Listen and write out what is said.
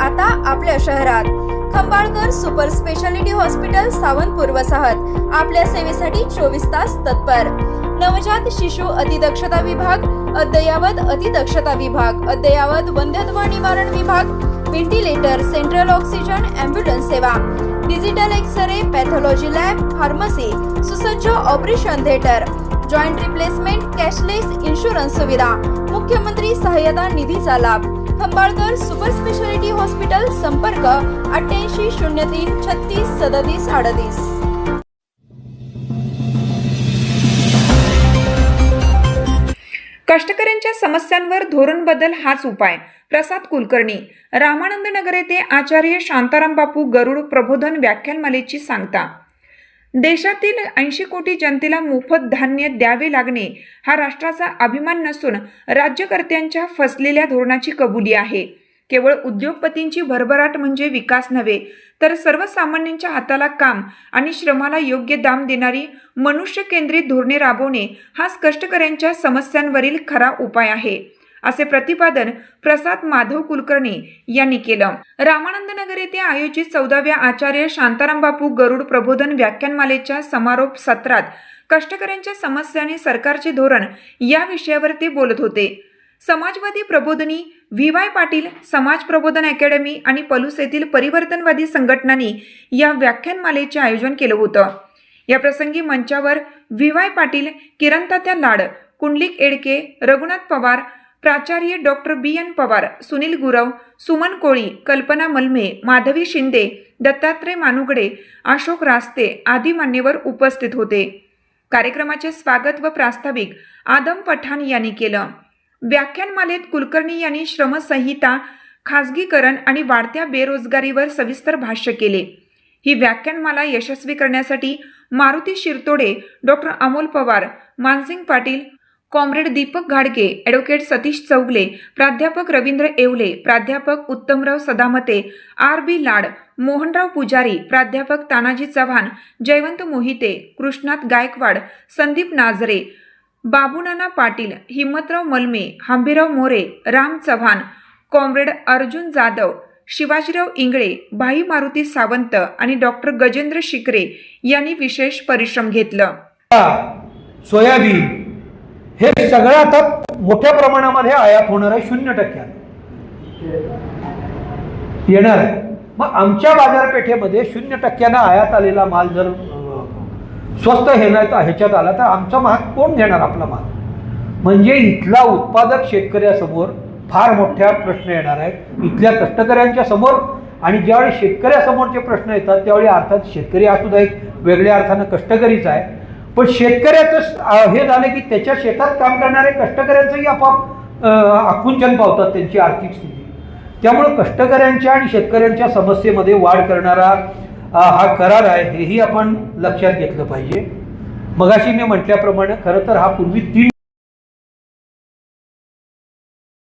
आता आपल्या शहरात Khambalkar super speciality hospital Sawantpur वसाहत आपल्या सेवेसाठी 24 तास तत्पर। नवजात शिशु अतिदक्षता विभाग, अद्ययावत अतिदक्षता विभाग, अद्ययावत वंध्यत्व निवारण विभाग, व्हेंटिलेटर, सेंट्रल ऑक्सिजन, ॲम्ब्युलन्स सेवा, digital x-ray, pathology lab, pharmacy, सुसज्ज operation theatre, joint replacement, cashless insurance सुविधा, मुख्यमंत्री सहाय्यता निधीचा लाभ। खंबाळकर सुपर स्पेशालिटी हॉस्पिटल, संपर्क 88 03 36 37 38। कष्टकऱ्यांच्या समस्यांवर धोरण बदल हाच उपाय। प्रसाद कुलकर्णी, रामानंद नगर येथे आचार्य शांताराम बापू गरुड प्रबोधन व्याख्यानमालेची सांगता। देशातील 80 कोटी जनतेला मोफत धान्य द्यावे लागणे हा राष्ट्राचा अभिमान नसून राज्यकर्त्यांच्या फसलेल्या धोरणाची कबुली आहे। केवळ उद्योगपतींची भरभराट म्हणजे विकास नव्हे, तर सर्वसामान्यांच्या हाताला काम आणि श्रमाला योग्य दाम देणारी मनुष्य केंद्रित धोरणे राबवणे हाच कष्टकऱ्यांच्या समस्यांवरील खरा उपाय आहे, असे प्रतिपादन प्रसाद माधव कुलकर्णी यांनी केलं। रामानंद नगर येथे आयोजित 14व्या आचार्य शांताराम बापू गरुड प्रबोधन व्याख्यानमालेच्या समारोप सत्रात कष्टकऱ्यांच्या समस्या आणि सरकारचे धोरण या विषयावर ते बोलत होते। समाजवादी प्रबोधनी व्ही.वाय. पाटील, समाज प्रबोधन अकॅडमी आणि पलूस येथील परिवर्तनवादी संघटनांनी या व्याख्यानमालेचे आयोजन केलं होतं। या प्रसंगी मंचावर व्ही.वाय. पाटील, किरणतात्या लाड, कुंडलिक एडके, रघुनाथ पवार, प्राचार्य डॉक्टर बी.एन. पवार, सुनील गुरव, सुमन कोळी, कल्पना मलमे, माधवी शिंदे, दत्तात्रय मानुगडे, अशोक रास्ते आदी मान्यवर उपस्थित होते। कार्यक्रमाचे स्वागत व प्रास्ताविक आदम पठाण यांनी केलं। व्याख्यानमालेत कुलकर्णी यांनी श्रमसंहिता, खाजगीकरण आणि वाढत्या बेरोजगारीवर सविस्तर भाष्य केले। ही व्याख्यानमाला यशस्वी करण्यासाठी मारुती शिरतोडे, डॉक्टर अमोल पवार, मानसिंग पाटील, कॉम्रेड दीपक घाडगे, ॲडव्होकेट सतीश चौगले, प्राध्यापक रवींद्र येवले, प्राध्यापक उत्तमराव सदामते, आर.बी. लाड, मोहनराव पुजारी, प्राध्यापक तानाजी चव्हाण, जयवंत मोहिते, कृष्णात गायकवाड, संदीप नाझरे, बाबूनाना पाटील, हिम्मतराव मलमे, हंबीराव मोरे, राम चव्हाण, कॉम्रेड अर्जुन जाधव, शिवाजीराव इंगळे, भाई मारुती सावंत आणि डॉक्टर गजेंद्र शिकरे यांनी विशेष परिश्रम घेतलं। सोयाबीन हे सगळं आता मोठ्या प्रमाणामध्ये आयात होणार आहे, 0% येणार आहे। मग आमच्या बाजारपेठेमध्ये 0% आयात आलेला माल जर स्वस्त ह्याच्यात आला तर आमचा महाग कोण घेणार आपला माल? म्हणजे इथला उत्पादक शेतकऱ्यासमोर फार मोठ्या प्रश्न येणार आहेत, इथल्या कष्टकऱ्यांच्या समोर। आणि ज्यावेळी शेतकऱ्यासमोरचे प्रश्न येतात त्यावेळी अर्थात शेतकरी हा सुद्धा एक वेगळ्या अर्थानं कष्टकरीच आहे, पण शेतकऱ्याचं हे झालं की त्याच्या शेतात काम करणारे कष्टकऱ्यांचंही आपोआप आकुंचन पावतात त्यांची आर्थिक स्थिती। त्यामुळं कष्टकऱ्यांच्या आणि शेतकऱ्यांच्या समस्येमध्ये वाढ करणारा हा करार आहे, हेही आपण लक्षात घेतलं पाहिजे। मगाशी मी म्हटल्याप्रमाणे खरं तर हा पूर्वी 3